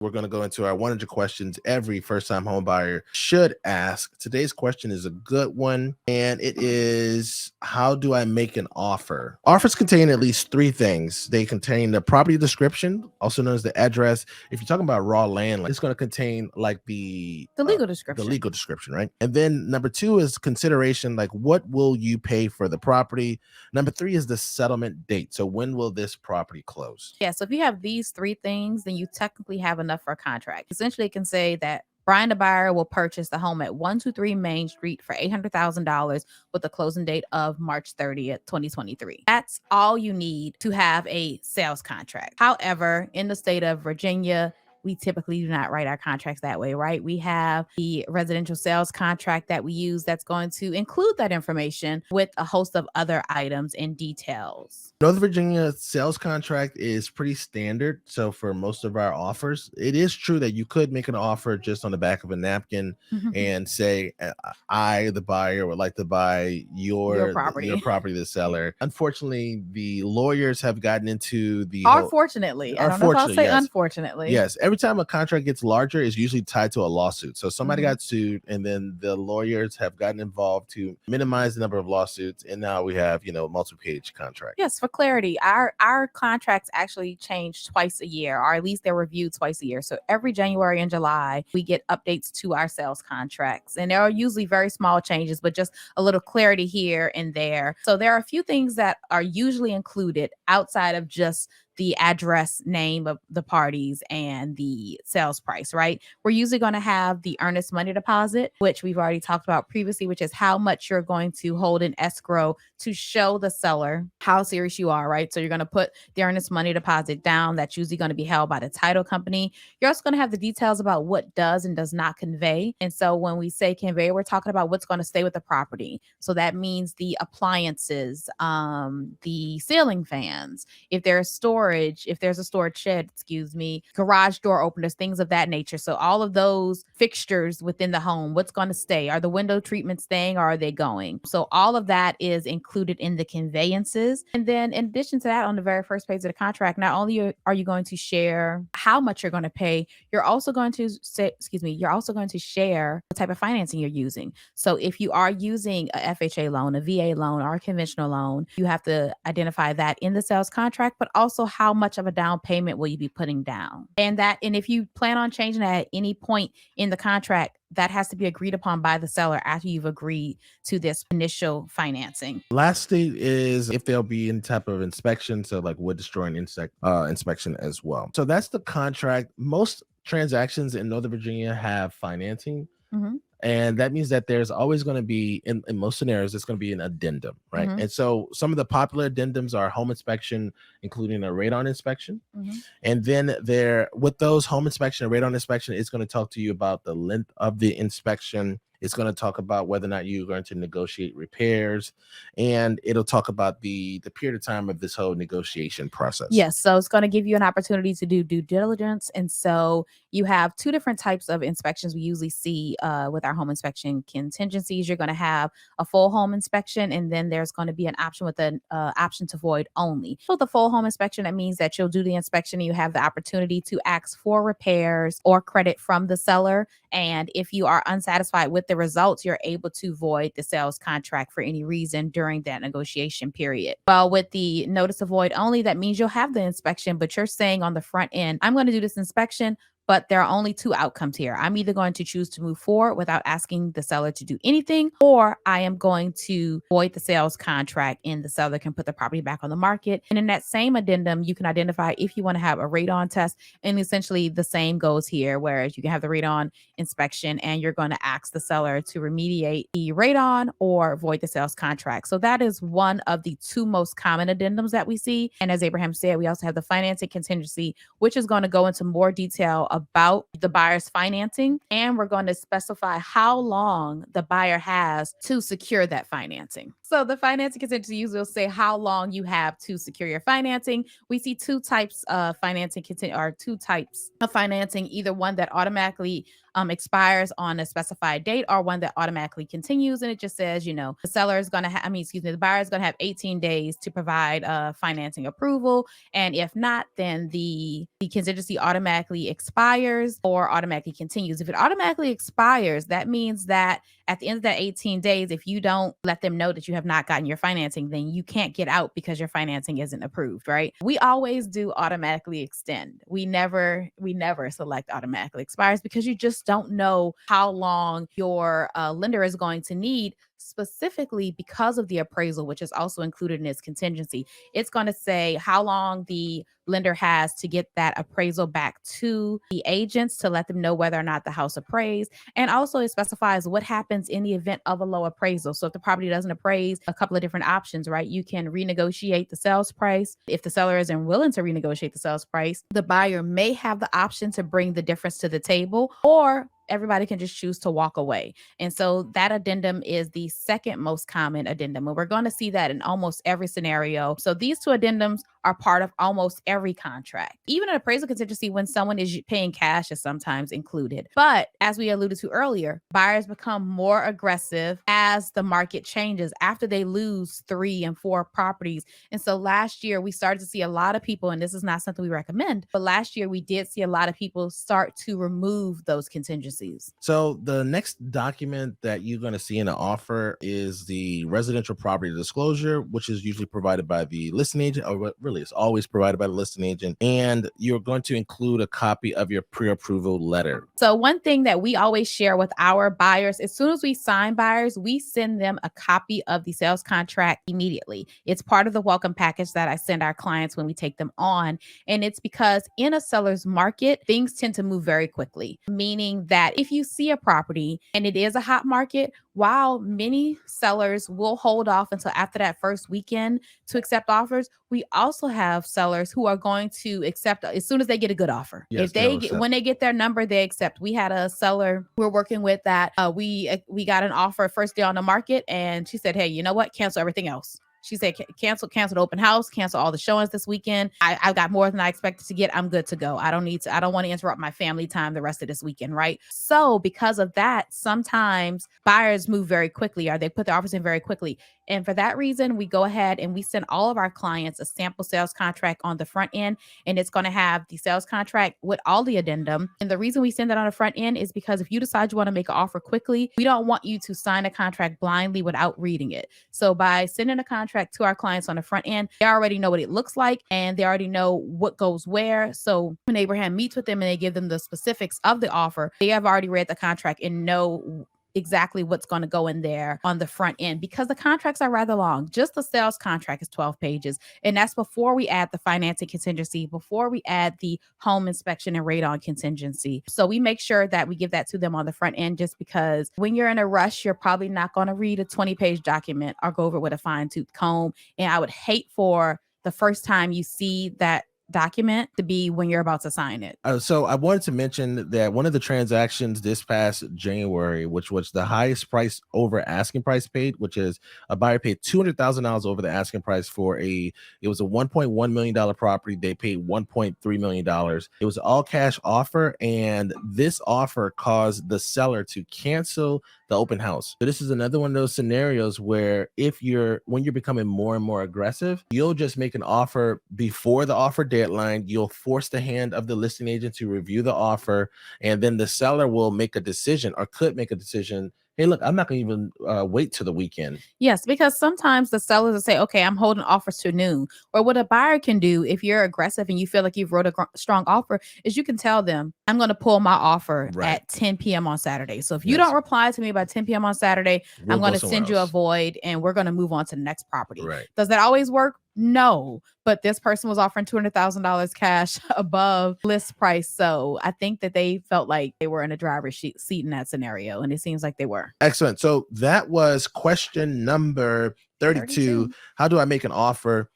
We're going to go into our 100 questions every first-time home buyer should ask. Today's question is a good one, and it is, how do I make an offer? Offers contain at least three things. They contain the property description, also known as the address. If you're talking about raw land, it's going to contain like the legal description. Right? And then number two is consideration, like what will you pay for the property? Number three is the settlement date. So when will this property close? Yeah, so if you have these three things, then you technically have enough for a contract. Essentially, it can say that Brian the buyer will purchase the home at 123 Main Street for $800,000 with a closing date of March 30th, 2023. That's all you need to have a sales contract. However, in the state of Virginia, we typically do not write our contracts that way, right? We have the residential sales contract that we use that's going to include that information with a host of other items and details. Northern Virginia sales contract is pretty standard. So for most of our offers, it is true that you could make an offer just on the back of a napkin and say, I, the buyer, would like to buy your property, the seller. Unfortunately, the lawyers have gotten into the Unfortunately, I don't know if I'll say yes. unfortunately. Yes, every time a contract gets larger, it's usually tied to a lawsuit. So somebody got sued, and then the lawyers have gotten involved to minimize the number of lawsuits, and now we have, multi-page contract. Yes, for clarity, our contracts actually change twice a year, or at least they're reviewed twice a year. So every January and July, we get updates to our sales contracts, and there are usually very small changes, but just a little clarity here and there. So there are a few things that are usually included outside of just the address, name of the parties, and the sales price, right? We're usually going to have the earnest money deposit, which we've already talked about previously, which is how much you're going to hold in escrow to show the seller how serious you are, right? So you're going to put the earnest money deposit down. That's usually going to be held by the title company. You're also going to have the details about what does and does not convey. And so when we say convey, we're talking about what's going to stay with the property. So that means the appliances, the ceiling fans, if there's a storage shed, garage door openers, things of that nature. So all of those fixtures within the home, what's going to stay? Are the window treatments staying or are they going? So all of that is included in the conveyances. And then in addition to that, on the very first page of the contract, not only are you going to share how much you're going to pay, you're also going to share what type of financing you're using. So if you are using a FHA loan, a VA loan, or a conventional loan, you have to identify that in the sales contract, but also how much of a down payment will you be putting down. And if you plan on changing that at any point in the contract, that has to be agreed upon by the seller after you've agreed to this initial financing. Lastly is if there'll be any type of inspection, so like wood destroying inspection as well. So that's the contract. Most transactions in Northern Virginia have financing. And that means that there's always going to be, in most scenarios, it's going to be an addendum, right? And so some of the popular addendums are home inspection, including a radon inspection. And then with those home inspection and radon inspection, it's going to talk to you about the length of the inspection. It's going to talk about whether or not you're going to negotiate repairs, and it'll talk about the period of time of this whole negotiation process. Yes, so it's going to give you an opportunity to do due diligence. And so you have two different types of inspections we usually see with our home inspection contingencies. You're going to have a full home inspection, and then there's going to be an option with an option to void only. So the full home inspection, that means that you'll do the inspection and you have the opportunity to ask for repairs or credit from the seller. And if you are unsatisfied with the results, you're able to void the sales contract for any reason during that negotiation period. Well, with the notice of void only, that means you'll have the inspection, but you're saying on the front end, I'm going to do this inspection, but there are only two outcomes here. I'm either going to choose to move forward without asking the seller to do anything, or I am going to void the sales contract and the seller can put the property back on the market. And in that same addendum, you can identify if you want to have a radon test. And essentially the same goes here, whereas you can have the radon inspection and you're going to ask the seller to remediate the radon or void the sales contract. So that is one of the two most common addendums that we see. And as Abraham said, we also have the financing contingency, which is going to go into more detail about the buyer's financing, and we're going to specify how long the buyer has to secure that financing. So the financing contingency usually will say how long you have to secure your financing. We see two types of financing either one that automatically expires on a specified date or one that automatically continues. And it just says, the seller is going to have, the buyer is going to have 18 days to provide financing approval. And if not, then the contingency automatically expires or automatically continues. If it automatically expires, that means that at the end of that 18 days, if you don't let them know that you have not gotten your financing, then you can't get out because your financing isn't approved, right? We always do automatically extend. We never select automatically expires because you just don't know how long your lender is going to need, specifically because of the appraisal, which is also included in its contingency. It's going to say how long the lender has to get that appraisal back to the agents to let them know whether or not the house appraised. And also it specifies what happens in the event of a low appraisal. So if the property doesn't appraise, a couple of different options, right? You can renegotiate the sales price. If the seller isn't willing to renegotiate the sales price, the buyer may have the option to bring the difference to the table, or everybody can just choose to walk away. And so that addendum is the second most common addendum. And we're going to see that in almost every scenario. So these two addendums are part of almost every contract. Even an appraisal contingency, when someone is paying cash, is sometimes included. But as we alluded to earlier, buyers become more aggressive as the market changes after they lose 3 and 4 properties. And so last year we started to see a lot of people, and this is not something we recommend, but last year we did see a lot of people start to remove those contingencies. So the next document that you're going to see in an offer is the residential property disclosure, which is usually provided by the listing agent, or really it's always provided by the listing agent. And you're going to include a copy of your pre-approval letter. So one thing that we always share with our buyers, as soon as we sign buyers, we send them a copy of the sales contract immediately. It's part of the welcome package that I send our clients when we take them on. And it's because in a seller's market, things tend to move very quickly, meaning that if you see a property and it is a hot market, while many sellers will hold off until after that first weekend to accept offers, we also have sellers who are going to accept as soon as they get a good offer. Yes, when they get their number, they accept. We had a seller we're working with that we got an offer first day on the market, and she said, "Hey, you know what? Cancel everything else." She said, cancel the open house, cancel all the showings this weekend. I got more than I expected to get. I'm good to go. I don't want to interrupt my family time the rest of this weekend, right? So because of that, sometimes buyers move very quickly, or they put their offers in very quickly. And for that reason, we go ahead and we send all of our clients a sample sales contract on the front end, and it's going to have the sales contract with all the addendum. And the reason we send that on the front end is because if you decide you want to make an offer quickly, we don't want you to sign a contract blindly without reading it. So by sending a contract to our clients on the front end, they already know what it looks like and they already know what goes where. So when Abraham meets with them and they give them the specifics of the offer, they have already read the contract and know exactly what's going to go in there on the front end, because the contracts are rather long. Just the sales contract is 12 pages. And that's before we add the financing contingency, before we add the home inspection and radon contingency. So we make sure that we give that to them on the front end, just because when you're in a rush, you're probably not going to read a 20-page document or go over it with a fine-tooth comb. And I would hate for the first time you see that document to be when you're about to sign it. So I wanted to mention that one of the transactions this past January, which was the highest price over asking price paid, which is a buyer paid $200,000 over the asking price for it was a $1.1 million property. They paid $1.3 million. It was an all cash offer, and this offer caused the seller to cancel the open house. So this is another one of those scenarios where when you're becoming more and more aggressive, you'll just make an offer before the offer deadline. You'll force the hand of the listing agent to review the offer, and then the seller will make a decision, or could make a decision. Hey, look, I'm not going to even wait till the weekend. Yes, because sometimes the sellers will say, okay, I'm holding offers to noon. Or what a buyer can do, if you're aggressive and you feel like you've wrote a strong offer, is you can tell them, I'm going to pull my offer at 10 p.m. on Saturday. So if you don't reply to me by 10 p.m. on Saturday, I'm going to send you a void and we're going to move on to the next property. Right. Does that always work? No, but this person was offering $200,000 cash above list price. So I think that they felt like they were in a driver's seat in that scenario. And it seems like they were. Excellent. So that was question number 32. How do I make an offer